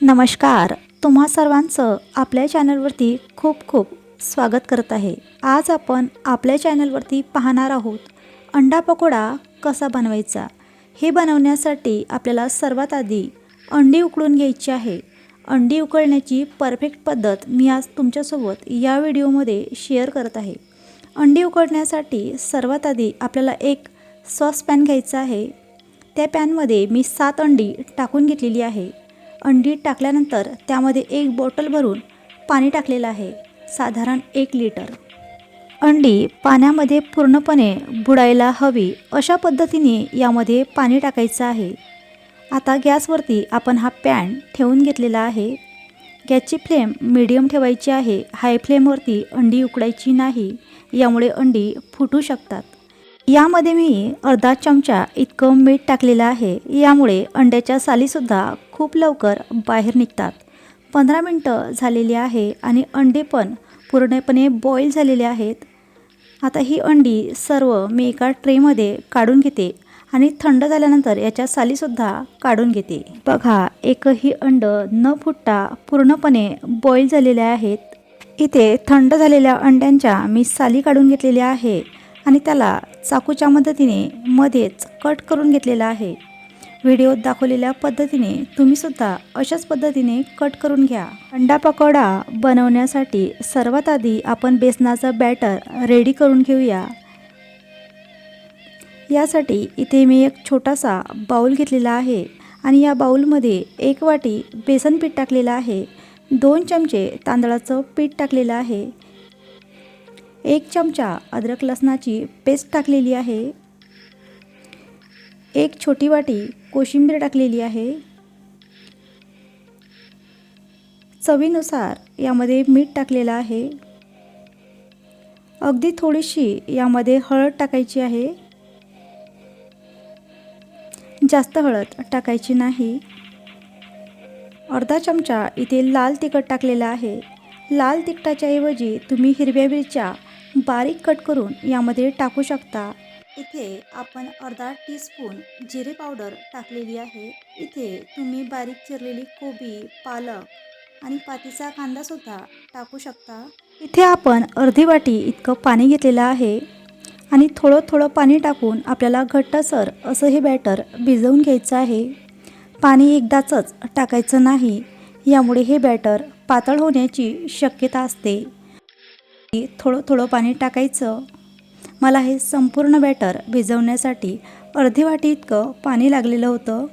नमस्कार, तुम्हा सर्वांचं आपल्या चॅनलवरती खूप खूप स्वागत करत आहे। आज आपण आपल्या चॅनलवरती पाहणार आहोत अंडा पकोडा कसा बनवायचा। हे बनवण्यासाठी आपल्याला सर्वात आधी अंडी उकळून घ्यायची आहे। अंडी उकळण्याची परफेक्ट पद्धत मी आज तुमच्यासोबत या व्हिडिओमध्ये शेअर करत आहे। अंडी उकळण्यासाठी सर्वात आधी आपल्याला एक सॉस पॅन घ्यायचा आहे। त्या पॅनमध्ये मी 7 अंडी टाकून घेतलेली आहे। अंडी टाकल्यानंतर त्यामध्ये एक बॉटल भरून पाणी टाकलेलं आहे, साधारण 1 लिटर। अंडी पाण्यामध्ये पूर्णपणे बुडायला हवी अशा पद्धतीने यामध्ये पाणी टाकायचं आहे। आता गॅसवरती आपण हा पॅन ठेवून घेतलेला आहे। गॅसची फ्लेम मीडियम ठेवायची आहे, हाय फ्लेमवरती अंडी उकडायची नाही, यामुळे अंडी फुटू शकतात। यामध्ये मी अर्धा चमचा इतकं मीठ टाकलेलं आहे, यामुळे अंड्याच्या सालीसुद्धा खूप लवकर बाहेर निघतात। 15 मिनिटं झालेली आहे आणि अंडे पण पूर्णपणे बॉईल झालेले आहेत। आता ही अंडी सर्व मी एका ट्रेमध्ये काढून घेते आणि थंड झाल्यानंतर याच्या सालीसुद्धा काढून घेते। बघा, एकही अंड न फुटता पूर्णपणे बॉईल झालेले आहेत। इथे थंड झालेल्या अंड्यांच्या मी साली काढून घेतलेल्या आहे आणि त्याला चाकूच्या मदतीने मध्येच कट करून घेतलेला आहे। व्हिडिओत दाखवलेल्या पद्धतीने तुम्ही सुद्धा अशाच पद्धतीने कट करून घ्या। अंडा पकोडा बनवण्यासाठी सर्वात आधी आपण बेसनाचा बॅटर रेडी करून घेऊया। यासाठी इथे मी एक छोटासा बाउल घेतलेला आहे आणि या बाउलमध्ये 1 वाटी बेसन पीठ टाकलेलं आहे, 2 चमचे तांदळाचं पीठ टाकलेलं आहे, 1 चमचा अद्रक लसणाची पेस्ट टाकलेली आहे, 1 छोटी वाटी कोशिंबीर टाकलेली आहे, चवीनुसार यामध्ये मीठ टाकलेलं आहे, अगदी थोडीशी यामध्ये हळद टाकायची आहे, जास्त हळद टाकायची नाही। अर्धा चमचा इथे लाल तिखट टाकलेला आहे। लाल तिखटाच्या ऐवजी तुम्ही हिरव्या मिरच्या बारीक कट करून यामध्ये टाकू शकता। इथे आपण अर्धा टीस्पून जिरे पावडर टाकलेली आहे। इथे तुम्ही बारीक चिरलेली कोबी, पालक आणि पातीचा कांदासुद्धा टाकू शकता। इथे आपण अर्धी वाटी इतकं पाणी घेतलेलं आहे आणि थोडं थोडं पाणी टाकून आपल्याला घट्टसर असं हे बॅटर भिजवून घ्यायचं आहे। पाणी एकदाचच टाकायचं नाही, यामुळे हे बॅटर पातळ होण्याची शक्यता असते। थोडं थोडं पाणी टाकायचं। मला हे संपूर्ण बॅटर भिजवण्यासाठी अर्धी वाटी इतकं पाणी लागलेलं होतं।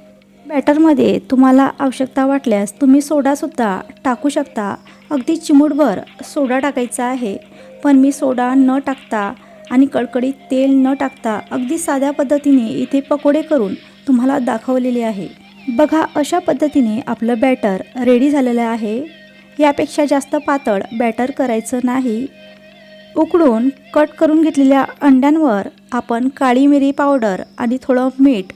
बॅटरमध्ये तुम्हाला आवश्यकता वाटल्यास तुम्ही सोडासुद्धा टाकू शकता। अगदी चिमूटभर सोडा टाकायचा आहे, पण मी सोडा न टाकता आणि कडकडीत तेल न टाकता अगदी साध्या पद्धतीने इथे पकोडे करून तुम्हाला दाखवलेले आहे। बघा, अशा पद्धतीने आपलं बॅटर रेडी झालेलं आहे। यापेक्षा जास्त पातळ बॅटर करायचं नाही। उकडून कट करून घेतलेल्या अंड्यांवर आपण काळी मिरी पावडर आणि थोडं मीठ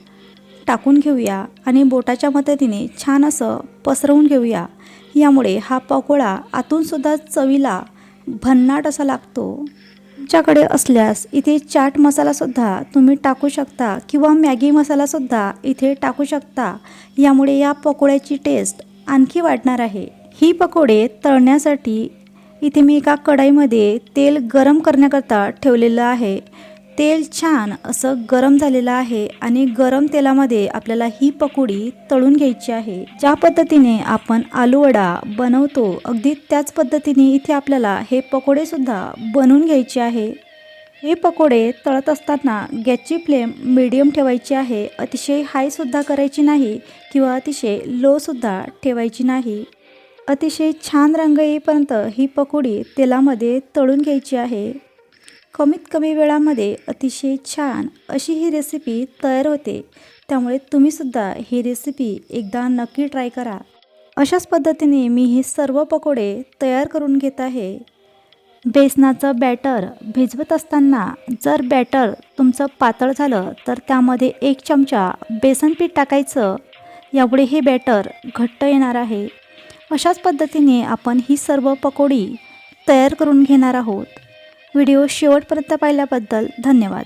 टाकून घेऊया आणि बोटाच्या मदतीने छान असं पसरवून घेऊया। यामुळे हा पकोडा आतूनसुद्धा चवीला भन्नाट असा लागतो। तुमच्याकडे असल्यास इथे चाट मसालासुद्धा तुम्ही टाकू शकता किंवा मॅगी मसालासुद्धा इथे टाकू शकता, यामुळे या पकोड्याची टेस्ट आणखी वाढणार आहे। ही पकोडे तळण्यासाठी इथे मी एका कढईमध्ये तेल गरम करण्याकरता ठेवलेलं आहे। तेल छान असं गरम झालेलं आहे आणि गरम तेलामध्ये आपल्याला ही पकोडी तळून घ्यायची आहे। ज्या पद्धतीने आपण आलू वडा बनवतो अगदी त्याच पद्धतीने इथे आपल्याला हे पकोडे सुद्धा बनवून घ्यायचे आहे। हे पकोडे तळत असताना गॅसची फ्लेम मीडियम ठेवायची आहे, अतिशय हाय सुद्धा करायची नाही किंवा अतिशय लो सुद्धा ठेवायची नाही। अतिशय छान रंग येईपर्यंत ही पकोडी तेलामध्ये तळून घ्यायची आहे। कमीत कमी वेळामध्ये अतिशय छान अशी ही रेसिपी तयार होते, त्यामुळे तुम्हीसुद्धा ही रेसिपी एकदा नक्की ट्राय करा। अशाच पद्धतीने मी हे सर्व पकोडे तयार करून घेत आहे। बेसनाचं बॅटर भिजवत असताना जर बॅटर तुमचं पातळ झालं तर त्यामध्ये 1 चमचा बेसन पीठ टाकायचं, यामुळे हे बॅटर घट्ट येणार आहे। अशाच पद्धतीने आपण ही सर्व पकोडी तयार करून घेणार आहोत। व्हिडिओ शेवटपर्यंत पाहिल्याबद्दल धन्यवाद।